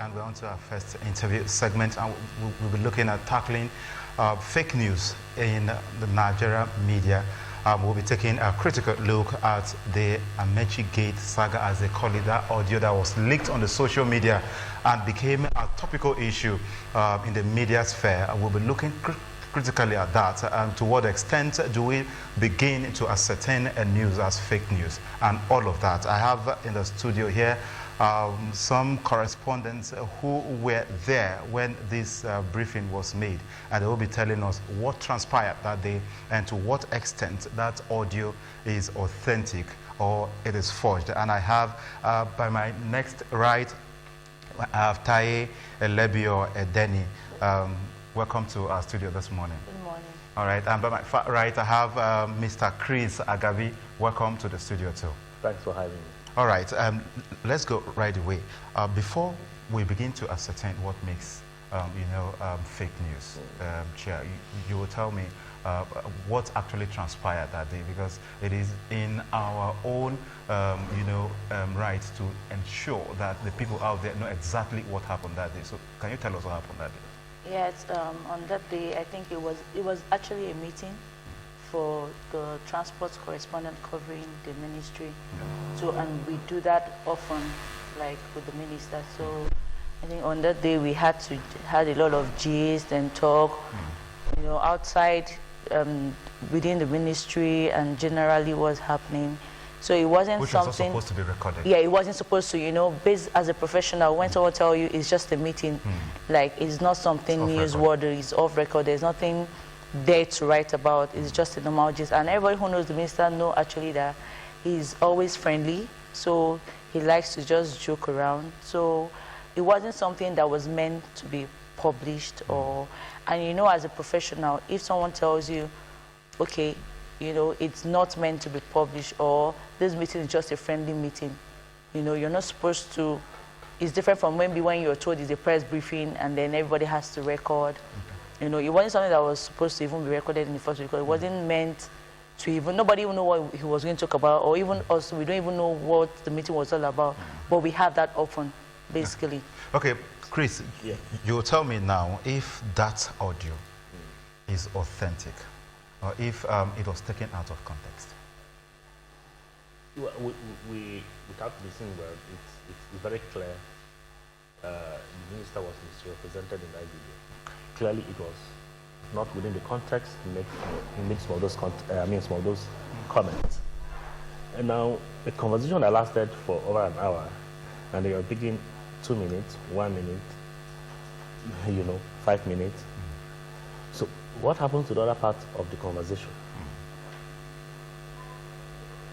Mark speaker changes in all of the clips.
Speaker 1: and we're on to our first interview segment, and we'll be looking at tackling fake news in the Nigeria media. We'll be taking a critical look at the Amaechi Gate saga, as they call it, that audio that was leaked on the social media and became a topical issue in the media sphere. We'll be looking critically at that, and to what extent do we begin to ascertain a news as fake news, and all of that. I have in the studio here some correspondents who were there when this briefing was made, and they will be telling us what transpired that day and to what extent that audio is authentic or it is forged. And I have by my next right, I have Taye Elebio Edeni. Welcome to our studio this morning.
Speaker 2: Good morning.
Speaker 1: All right, and by my far right, I have Mr. Chris Agavi. Welcome to the studio too.
Speaker 3: Thanks for having me.
Speaker 1: All right, let's go right away. Before we begin to ascertain what makes, fake news, Chair, you will tell me what actually transpired that day, because it is in our own, right to ensure that the people out there know exactly what happened that day. So, can you tell us what happened that day?
Speaker 2: Yes, on that day, I think it was actually a meeting for the transport correspondent covering the ministry. So, and we do that often, like with the minister. So, I think on that day we had a lot of gist and talk, outside, within the ministry, and generally what's happening. So it wasn't
Speaker 1: Which
Speaker 2: something.
Speaker 1: was not supposed to be recorded.
Speaker 2: Yeah, it wasn't supposed to. Based as a professional, when someone tell you it's just a meeting, like it's not something newsworthy, it's off record. There's nothing there to write about. It's just a normal gist. And everybody who knows the minister know actually that he's always friendly. So he likes to just joke around. So it wasn't something that was meant to be published and as a professional, if someone tells you, okay, it's not meant to be published, or this meeting is just a friendly meeting, you're not supposed to. It's different from when you're told it's a press briefing and then everybody has to record. It wasn't something that was supposed to even be recorded in the first place, because it wasn't meant to even, nobody even know what he was going to talk about, or even us, we don't even know what the meeting was all about, but we have that often, basically.
Speaker 1: Okay, Chris, you'll tell me now if that audio is authentic, or if it was taken out of context.
Speaker 3: Well, without listening well, it's very clear. The minister was misrepresented in that video. Clearly, it was not within the context. He made some of those comments. And now, a conversation that lasted for over an hour, and they were picking 2 minutes, 1 minute, 5 minutes. So, what happens to the other part of the conversation?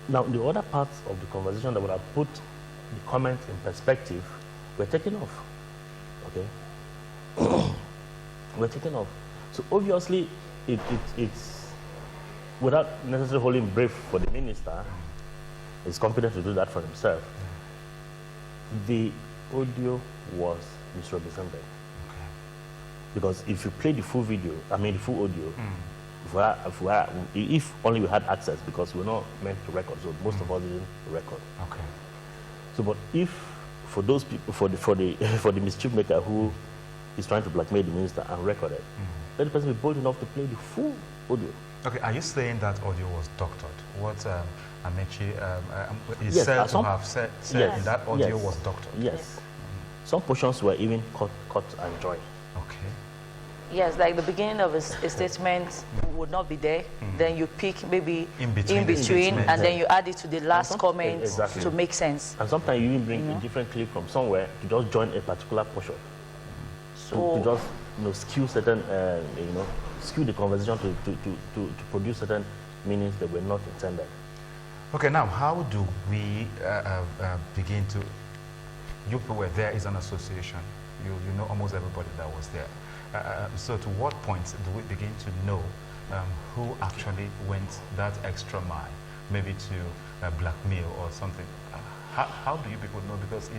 Speaker 3: Now, the other parts of the conversation that would have put the comments in perspective were taken off. Okay? Were taken off. So obviously, it's without necessarily holding brief for the minister, he's competent to do that for himself. The audio was misrepresented.
Speaker 1: Okay.
Speaker 3: Because if you play the full video, the full audio, if only we had access, because we're not meant to record, so most of us didn't record.
Speaker 1: Okay.
Speaker 3: So, but if for those people, for the mischief maker who is trying to blackmail the minister and record it, let the person be bold enough to play the full audio.
Speaker 1: Okay, are you saying that audio was doctored? What Amaechi is
Speaker 3: Yes,
Speaker 1: said to have said
Speaker 3: yes,
Speaker 1: in that audio
Speaker 3: yes,
Speaker 1: was doctored?
Speaker 3: Yes. Some portions were even cut and joined.
Speaker 1: Okay.
Speaker 2: Yes, like the beginning of a statement would not be there. Then you pick maybe in between and then you add it to the last comment to make sense.
Speaker 3: And sometimes you even bring a different clip from somewhere to just join a particular portion.
Speaker 2: So
Speaker 3: to just skew certain, skew the conversation to produce certain meanings that were not intended.
Speaker 1: Okay, now how do we begin to? You were there as an association. You know almost everybody that was there. So to what point do we begin to know who actually went that extra mile, maybe to blackmail or something? How do you people know? Because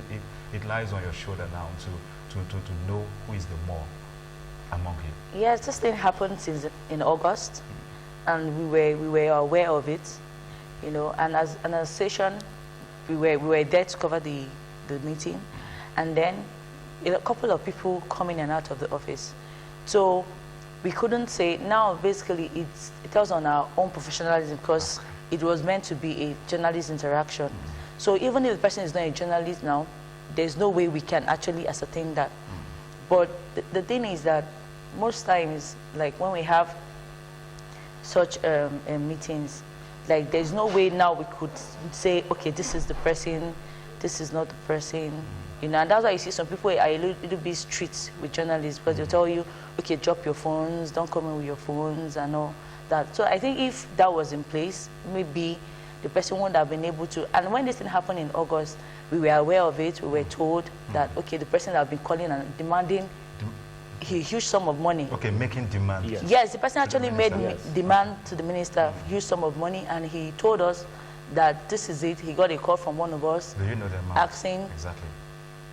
Speaker 1: it lies on your shoulder now to know who is the more among you.
Speaker 2: Yes, this thing happened in August, and we were aware of it, and as an association, we were there to cover the meeting, and then a couple of people coming in and out of the office. So we couldn't say, now basically it tells on our own professionalism because it was meant to be a journalist interaction. So even if the person is not a journalist now, there's no way we can actually ascertain that. But the thing is that most times, like when we have such meetings, like there's no way now we could say, okay, this is the person, this is not the person. You know, and that's why you see some people are a little bit strict with journalists because they'll tell you, okay, drop your phones, don't come in with your phones and all that. So I think if that was in place, maybe the person wouldn't have been able to. And when this thing happened in August, we were aware of it. We were told that, okay, the person had been calling and demanding a huge sum of money.
Speaker 1: Okay, making demand.
Speaker 2: Yes, the person actually made demand to the minister, huge sum of money, and he told us that this is it. He got a call from one of us.
Speaker 1: Do you know the amount?
Speaker 2: Asking.
Speaker 1: Exactly.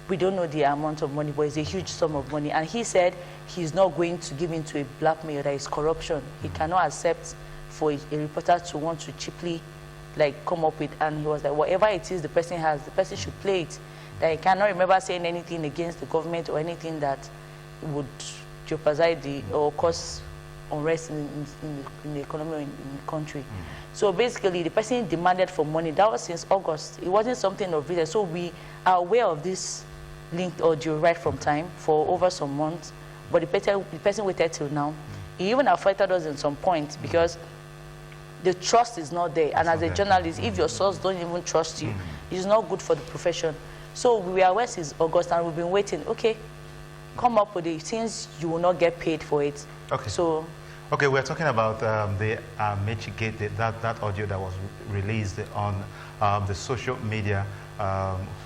Speaker 2: We don't know the amount of money, but it's a huge sum of money. And he said he's not going to give in to a blackmail, that is corruption. He cannot accept for a reporter to want to cheaply come up with, and he was like, whatever it is the person has, the person should play it. That he cannot remember saying anything against the government or anything that would jeopardize or cause unrest in the economy or in the country. So basically, the person demanded for money. That was since August. It wasn't something of recent. So we are aware of this linked audio right from time for over some months, but the person waited till now. He even affected us in some point because the trust is not there. And as a journalist, if your source don't even trust you, it's not good for the profession. So we were aware since August and we've been waiting. Okay, come up with it since you will not get paid for it. Okay. So.
Speaker 1: Okay, we're talking about the Amaechi Gate, that audio that was released on the social media,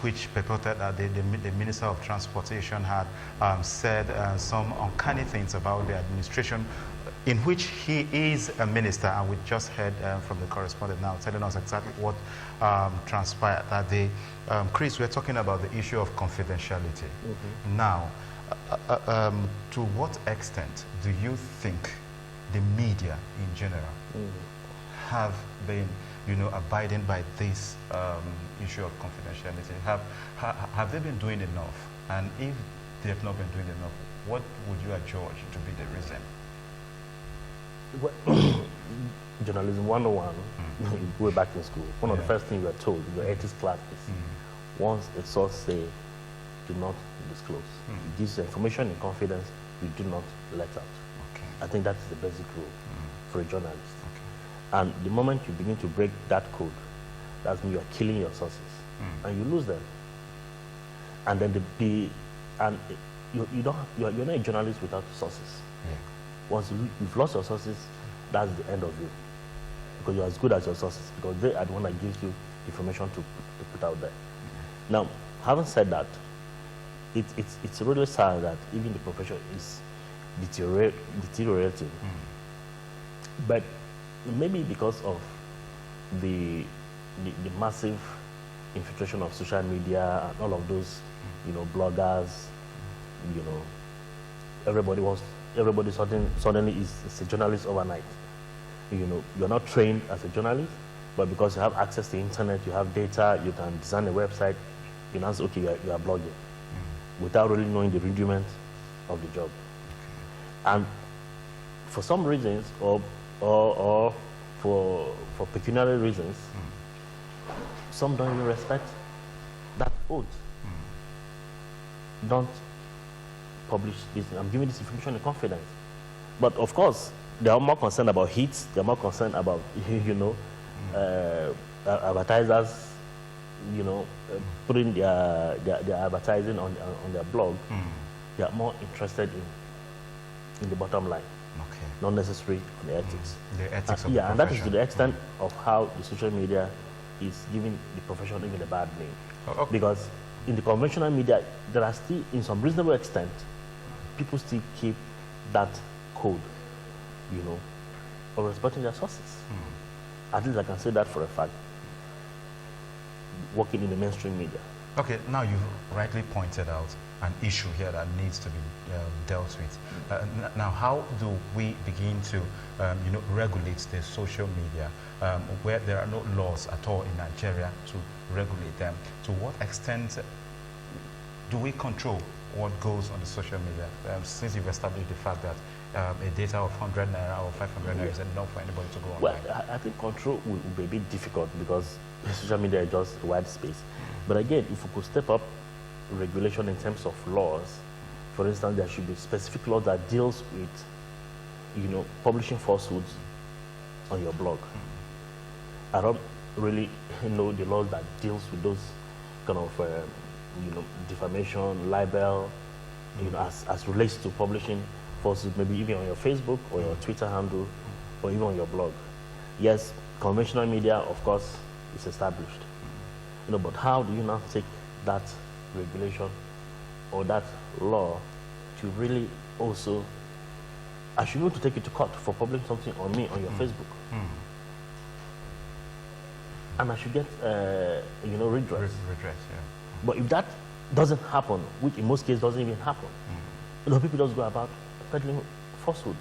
Speaker 1: which purported that the Minister of Transportation had said some uncanny things about the administration, in which he is a minister, and we just heard from the correspondent now telling us exactly what transpired that day. Chris, we're talking about the issue of confidentiality. Now, to what extent do you think the media in general have been, abiding by this issue of confidentiality? Have they been doing enough? And if they have not been doing enough, what would you adjudge to be the reason?
Speaker 3: Well, Journalism 101, way back in school, one of the first things you are told in your ethics class is once a source says, do not disclose. It gives information in confidence, you do not let out. I think that's the basic rule for a journalist. And the moment you begin to break that code, that means you are killing your sources, and you lose them. And then you're not a journalist without sources. Once you've lost your sources, that's the end of you, because you're as good as your sources, because they are the one that gives you information to put out there. Now, having said that, it's really sad that even the profession is deteriorating. But maybe because of the massive infiltration of social media and all of those, bloggers, everybody suddenly is a journalist overnight. You're not trained as a journalist, but because you have access to the internet, you have data, you can design a website, you know, okay, you are blogging without really knowing the rudiments of the job. And for some reasons, or for pecuniary reasons, some don't even respect that oath. Don't publish this. I'm giving this information in confidence. But of course, they are more concerned about hits. They are more concerned about, advertisers, putting their advertising on their blog. They are more interested in the bottom line, not necessarily on the ethics.
Speaker 1: The ethics of
Speaker 3: the
Speaker 1: profession.
Speaker 3: And that is to the extent of how the social media is giving the profession even a bad name. Because in the conventional media, there are still, in some reasonable extent, people still keep that code, of respecting their sources. At least I can say that for a fact, working in the mainstream media.
Speaker 1: Okay, now you've rightly pointed out an issue here that needs to be dealt with. Now, how do we begin to, regulate the social media where there are no laws at all in Nigeria to regulate them? To what extent do we control what goes on the social media, since you've established the fact that a data of 100 naira or 500 naira is enough for anybody to go online?
Speaker 3: Well, I think control will be a bit difficult because social media is just a wide space. But again, if we could step up regulation in terms of laws, for instance, there should be specific law that deals with, publishing falsehoods on your blog. I don't really know the laws that deals with those kind of, defamation, libel, as relates to publishing falsehoods, maybe even on your Facebook or your Twitter handle, or even on your blog. Yes, conventional media, of course, is established. But how do you now take that regulation or that law to really also, I should be able to take it to court for publishing something on me on your Facebook. And I should get, redress.
Speaker 1: Redress, yeah.
Speaker 3: But if that doesn't happen, which in most cases doesn't even happen, people just go about peddling falsehoods.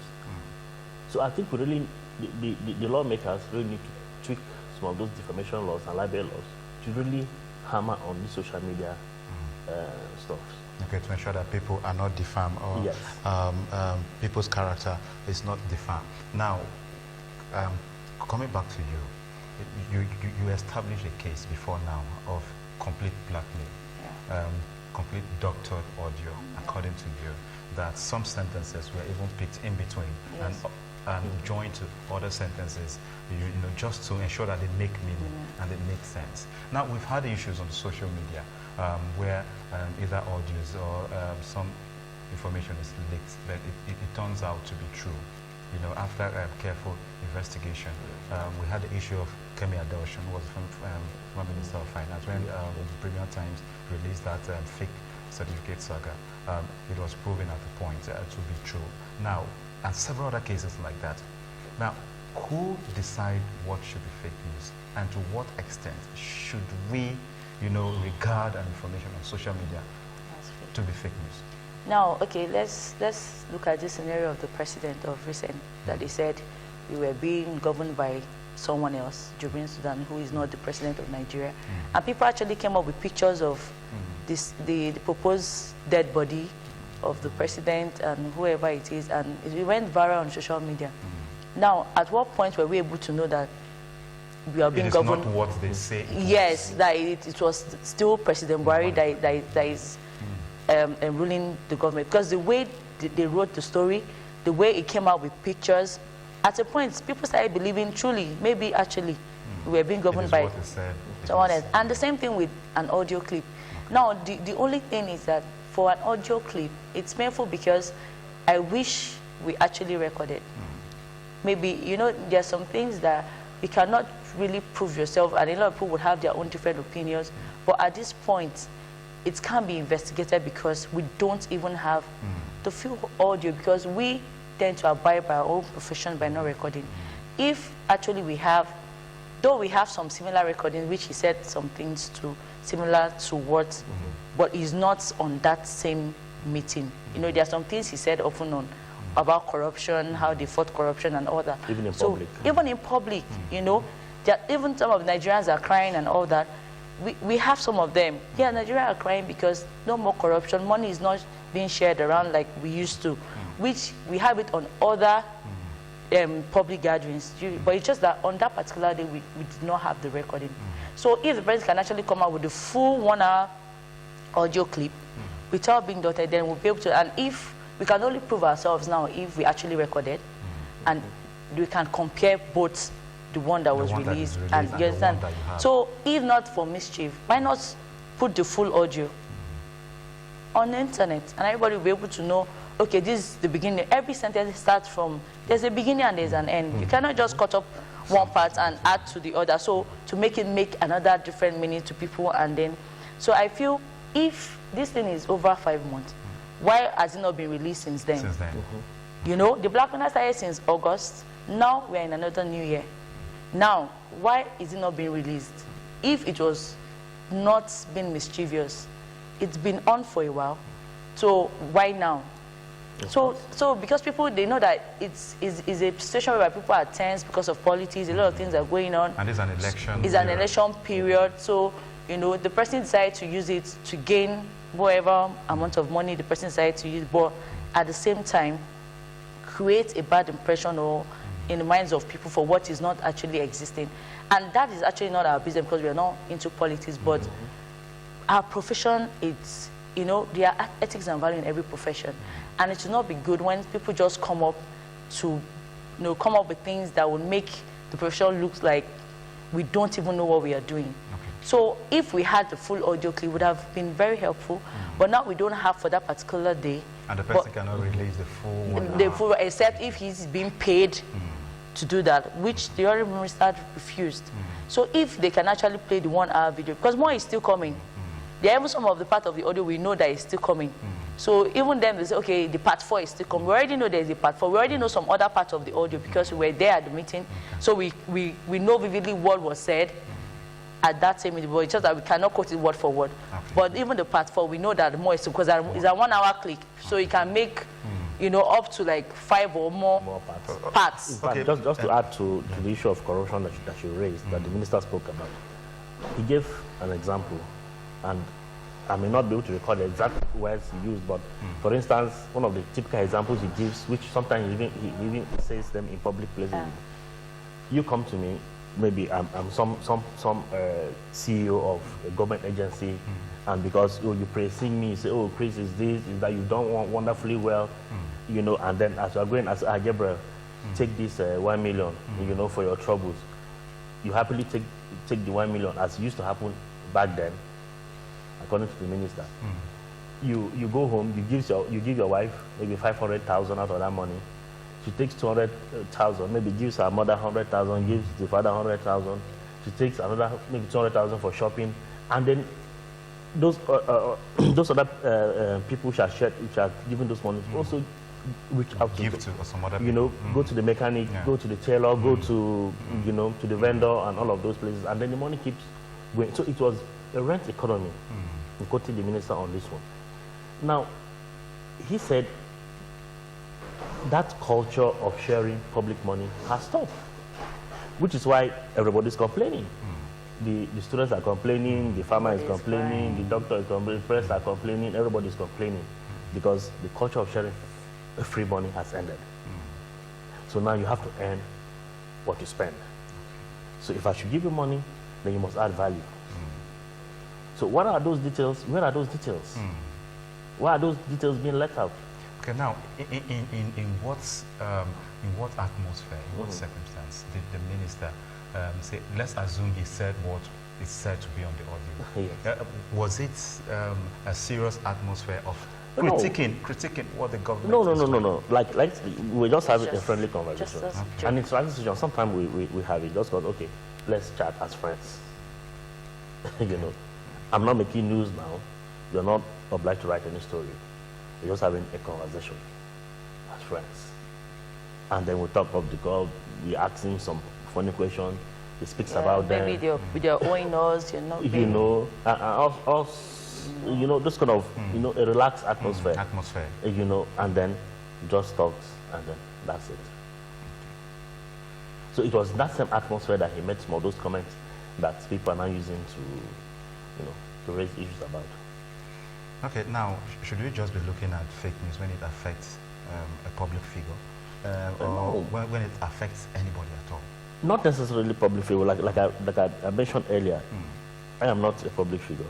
Speaker 3: So I think we really, the lawmakers really need to tweak some of those defamation laws and libel laws to really hammer on the social media stuff.
Speaker 1: Okay, to ensure that people are not defamed or
Speaker 3: yes.
Speaker 1: People's character is not defamed. Now, coming back to you established a case before now of complete blackmail, complete doctored audio, according to you, that some sentences were even picked in between and joined to other sentences, just to ensure that they make meaning and they make sense. Now, we've had issues on social media where either audios or some information is leaked, but it turns out to be true. After careful investigation, we had the issue of Kemi Adelson, who was from Minister of Finance, when the Premium Times released that fake certificate saga. It was proven at the point to be true. Now, and several other cases like that. Now, who decide what should be fake news, and to what extent should we, regard an information on social media to be fake news?
Speaker 2: Now, okay, let's look at this scenario of the president of recent, that he said we were being governed by someone else, Jubril Sudan, who is not the president of Nigeria. And people actually came up with pictures of the proposed dead body of the president and whoever it is, and it went viral on social media. Now, at what point were we able to know that we are being governed?
Speaker 1: It is not what they say.
Speaker 2: Yes, that it was still President Buhari that is ruling the government, because the way they wrote the story, the way it came out with pictures, at a point people started believing truly, maybe actually we were being governed by someone else. And the same thing with an audio clip. Now, the only thing is that for an audio clip, it's painful because I wish we actually recorded. Maybe, there are some things that you cannot really prove yourself, and a lot of people would have their own different opinions. But at this point, it can't be investigated because we don't even have the full audio, because we tend to abide by our own profession by not recording. If actually we have, though we have some similar recordings, which he said some things similar to what, but he's not on that same meeting. There are some things he said often on about corruption, how they fought corruption and all that.
Speaker 3: Even in public.
Speaker 2: Even in public, even some of the Nigerians are crying and all that. We have some of them. Yeah, Nigeria are crying because no more corruption. Money is not being shared around like we used to, which we have it on other public gatherings. But it's just that on that particular day, we did not have the recording. So if the president can actually come out with the full 1 hour audio clip without being dotted, then we'll be able to, and if we can only prove ourselves now if we actually recorded, and we can compare both the one that was released and you understand. So if not for mischief, why not put the full audio on the internet, and everybody will be able to know, okay, this is the beginning. Every sentence starts from, there's a beginning and there's an end. You cannot just cut up one part and add to the other, so to make another different meaning to people. And then, so I feel if this thing is over 5 months, why has it not been released since then? The Blackmail started since August. Now we're in another new year. Now, why is it not being released? If it was not been mischievous, it's been on for a while. So why now? So because people, they know that it's a situation where people are tense because of politics, a lot of things are going on.
Speaker 1: And it's an election
Speaker 2: period. It's an election period. So, the person decided to use it to gain whatever amount of money the person decided to use, but at the same time, create a bad impression or in the minds of people for what is not actually existing. And that is actually not our business because we are not into politics, but our profession, it's, you know, there are ethics and value in every profession. And it should not be good when people just come up to, you know, come up with things that will make the profession look like we don't even know what we are doing. Okay. So if we had the full audio clip, it would have been very helpful. But now we don't have for that particular day.
Speaker 1: And the person cannot release the full 1 hour.
Speaker 2: The full, except if he's being paid to do that, which the other minister refused. So if they can actually play the 1 hour video, because more is still coming. There are even some of the part of the audio we know that is still coming. So even then they say, okay, the part 4 is still coming. We already know there's a part 4. We already know some other parts of the audio because we were there at the meeting. So we know vividly what was said at that same meeting, but it's just that we cannot quote it word for word. Okay. But even the part 4, we know that more is because it's a 1 hour clip. So you can make, you know, up to like 5 or more parts.
Speaker 3: Okay. Just to add to the issue of corruption that you raised, that the minister spoke about, he gave an example, and I may not be able to recall the exact words he used, but for instance, one of the typical examples he gives, which sometimes he even says them in public places. You come to me, maybe I'm some CEO of a government agency, and because you praising me, you say, oh, Chris is this, is that, you've done wonderfully well, you know, and then as you're going, as Gabriel, take this 1 million, you know, for your troubles. You happily take the 1 million, as used to happen back then, according to the minister. You go home, you give your wife maybe 500,000 out of that money. She takes 200,000, maybe gives her mother 100,000, gives the father 100,000. She takes another maybe 200,000 for shopping, and then those other people which are giving those money also reach out
Speaker 1: to some other
Speaker 3: people. You know, go to the mechanic, go to the tailor, go to, you know, to the vendor and all of those places, and then the money keeps going. So it was a rent economy. We quoted the minister on this one. Now, he said that culture of sharing public money has stopped, which is why everybody's complaining. The students are complaining, the farmer is complaining, the doctor is complaining, the press are complaining, everybody's complaining, because the culture of sharing free money has ended. So now you have to earn what you spend. So if I should give you money, then you must add value. So what are those details? Where are those details? Why are those details being let out?
Speaker 1: Okay, now, in what atmosphere, in what circumstance did the minister say, let's assume he said what is said to be on the audio? Yes. Was it a serious atmosphere of critiquing what the government is doing?
Speaker 3: No. Like we're just having a friendly conversation. And in transition, sometimes we have it just called, okay, let's chat as friends. You know, I'm not making news now. You're not obliged to write any story. We're just having a conversation as friends. And then we talk of the God, we ask him some funny questions. He speaks about them.
Speaker 2: Maybe they're owing us, you know.
Speaker 3: You know, you know, this kind of, you know, a relaxed atmosphere. You know, and then just talks, and then that's it. So it was that same atmosphere that he made some of those comments that people are now using to, you know, to raise issues about.
Speaker 1: Okay, now, should we just be looking at fake news when it affects a public figure, or when it affects anybody at all?
Speaker 3: Not necessarily public figure, like I mentioned earlier. I am not a public figure,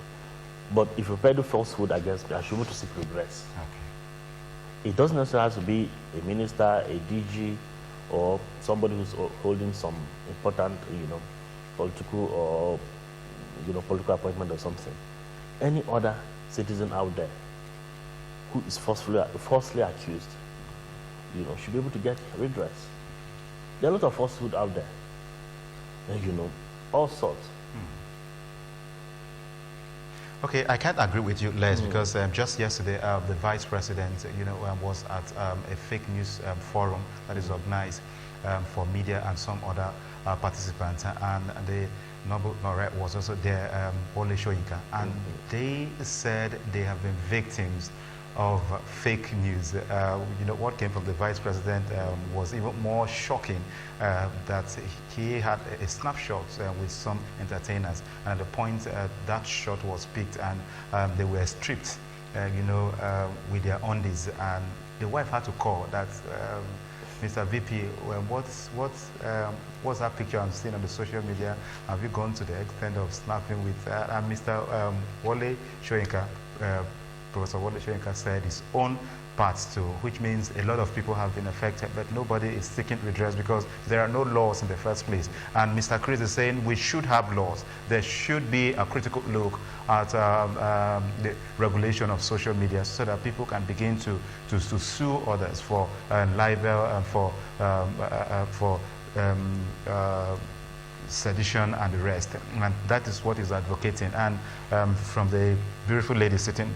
Speaker 3: but if you peddle falsehood against me, I should be able to seek redress. Okay. It doesn't necessarily have to be a minister, a DG, or somebody who's holding some important, you know, political or, you know, political appointment or something. Any other citizen out there who is falsely accused, you know, should be able to get redress. There are a lot of falsehood out there, and, you know, all sorts.
Speaker 1: Okay, I can't agree with you, Les, because just yesterday, the vice president, you know, was at a fake news forum that is organized for media and some other participants, and the Noble was also there, Ole Shoyinka, and they said they have been victims of fake news. You know, what came from the vice president was even more shocking, that he had a snapshot with some entertainers, and at the point that shot was picked and they were stripped with their undies, and the wife had to call that, Mr. VP, what's that picture I'm seeing on the social media? Have you gone to the extent of snapping with that? And Mr. Wole Soyinka, Professor Wole Soyinka said his own parts too, which means a lot of people have been affected, but nobody is seeking redress because there are no laws in the first place. And Mr. Chris is saying we should have laws. There should be a critical look at the regulation of social media so that people can begin to sue others for libel and for sedition and the rest. And that is what he's advocating. And from the beautiful lady sitting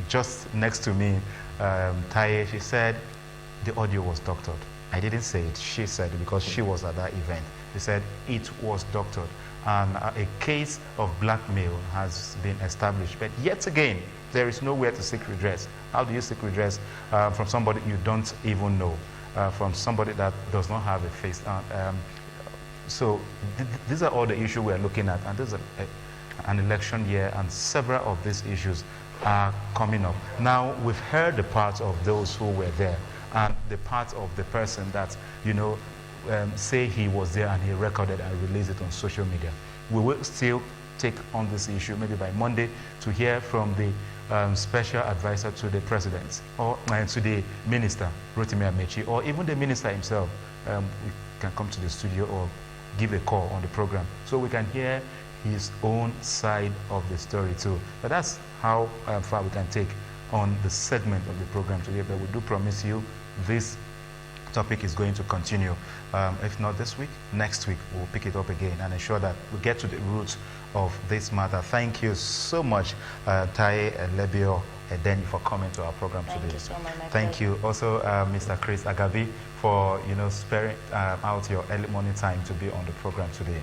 Speaker 1: just next to me, Taye, she said the audio was doctored. I didn't say it, she said it because she was at that event. She said it was doctored. And a case of blackmail has been established. But yet again, there is nowhere to seek redress. How do you seek redress from somebody you don't even know, from somebody that does not have a face? So these are all the issues we're looking at. And this is an election year, and several of these issues are coming up. Now, we've heard the parts of those who were there and the part of the person that, say he was there and he recorded and released it on social media. We will still take on this issue maybe by Monday to hear from the special advisor to the president or to the minister, Rotimi Amaechi, or even the minister himself. We can come to the studio or give a call on the program so we can hear his own side of the story too. But that's how far we can take on the segment of the program today. But we do promise you this topic is going to continue. If not this week, next week we'll pick it up again and ensure that we get to the roots of this matter. Thank you so much, Taye Lebio Edeni, for coming to our program today.
Speaker 2: Thank you so much.
Speaker 1: Thank you. Also, Mr. Chris Agabi, for sparing out your early morning time to be on the program today.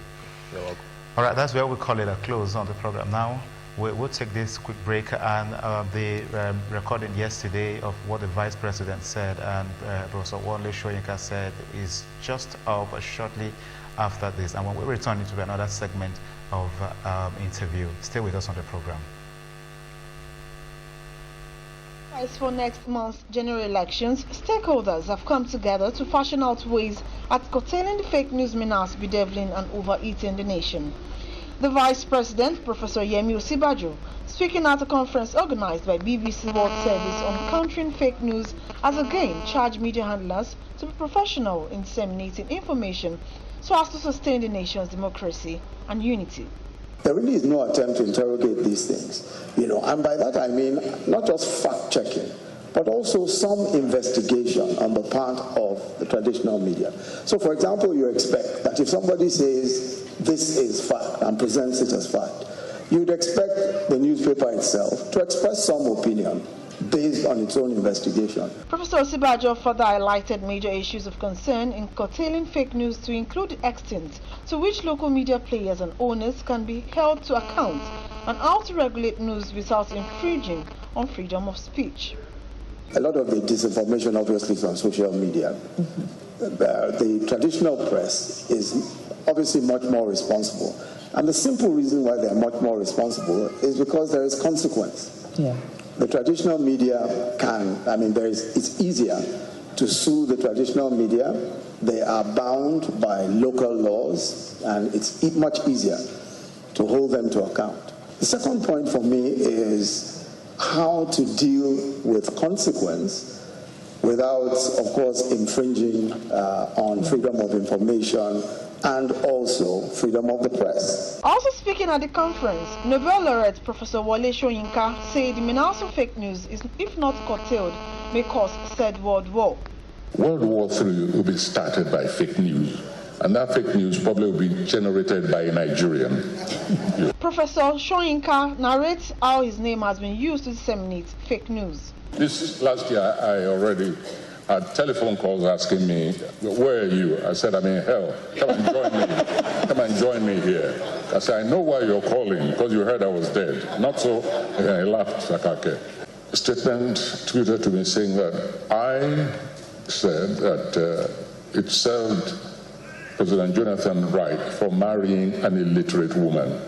Speaker 3: You're welcome.
Speaker 1: All right, that's where we call it a close on the program. Now, we'll take this quick break, and the recording yesterday of what the Vice President said and Professor Wole Soyinka said is just up shortly after this. And when we return into another segment of interview, stay with us on the program.
Speaker 4: As for next month's general elections, stakeholders have come together to fashion out ways at curtailing the fake news menace bedeviling and overeating the nation. The Vice President, Professor Yemi Osibajo, speaking at a conference organized by BBC World Service on countering fake news, has again charged media handlers to be professional in disseminating information so as to sustain the nation's democracy and unity.
Speaker 5: There really is no attempt to interrogate these things, and by that I mean not just fact-checking, but also some investigation on the part of the traditional media. So, for example, you expect that if somebody says this is fact and presents it as fact, you'd expect the newspaper itself to express some opinion based on its own investigation.
Speaker 4: Professor Osibajo further highlighted major issues of concern in curtailing fake news to include the extent to which local media players and owners can be held to account and how to regulate news without infringing on freedom of speech.
Speaker 5: A lot of the disinformation obviously is on social media. The traditional press is obviously much more responsible. And the simple reason why they're much more responsible is because there is consequence. Yeah. The traditional media it's easier to sue the traditional media. They are bound by local laws, and it's much easier to hold them to account. The second point for me is how to deal with consequence without, of course, infringing on freedom of information and also freedom of the press.
Speaker 4: Also speaking at the conference, Nobel laureate Professor Wole Soyinka said the menace of fake news is, if not curtailed, may cause third world war.
Speaker 6: World War III will be started by fake news, and that fake news probably will be generated by a Nigerian.
Speaker 4: Professor Soyinka narrates how his name has been used to disseminate fake news.
Speaker 6: This last year, I already had telephone calls asking me, where are you? I said, I'm in hell. Come and join me. Come and join me here. I said, I know why you're calling, because you heard I was dead. Not so. I laughed. A statement tweeted to me saying that I said that it served President Jonathan right for marrying an illiterate woman.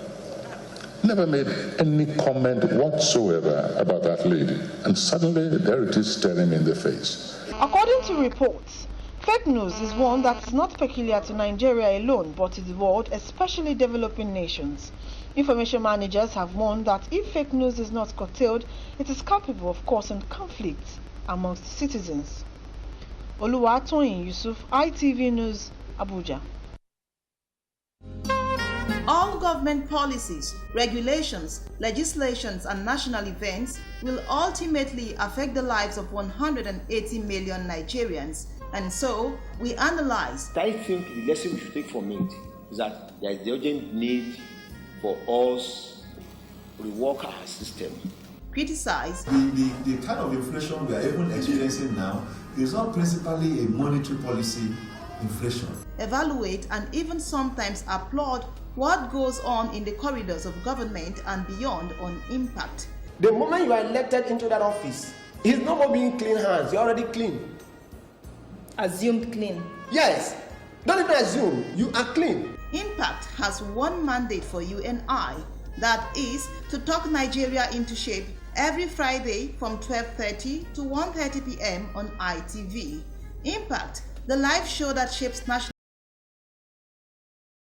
Speaker 6: never made any comment whatsoever about that lady. And suddenly, there it is staring me in the face.
Speaker 4: According to reports, fake news is one that is not peculiar to Nigeria alone, but to the world, especially developing nations. Information managers have warned that if fake news is not curtailed, it is capable of causing conflict amongst citizens. Oluwatoyin Yusuf, ITV News, Abuja.
Speaker 7: All government policies, regulations, legislations, and national events will ultimately affect the lives of 180 million Nigerians. And so, we analyzed.
Speaker 8: I think the lesson we should take from it is that there is the urgent need for us to rework our system.
Speaker 7: Criticize.
Speaker 9: The kind of inflation we are even experiencing now is not principally a monetary policy inflation.
Speaker 7: Evaluate and even sometimes applaud what goes on in the corridors of government and beyond on impact.
Speaker 10: The moment you are elected into that office, it's no more being clean hands, you're already clean.
Speaker 7: Assumed clean.
Speaker 10: Yes, don't even assume, you are clean.
Speaker 7: Impact has one mandate for you and I, that is to talk Nigeria into shape every Friday from 12:30 to 1:30 p.m. on ITV. Impact, the live show that shapes national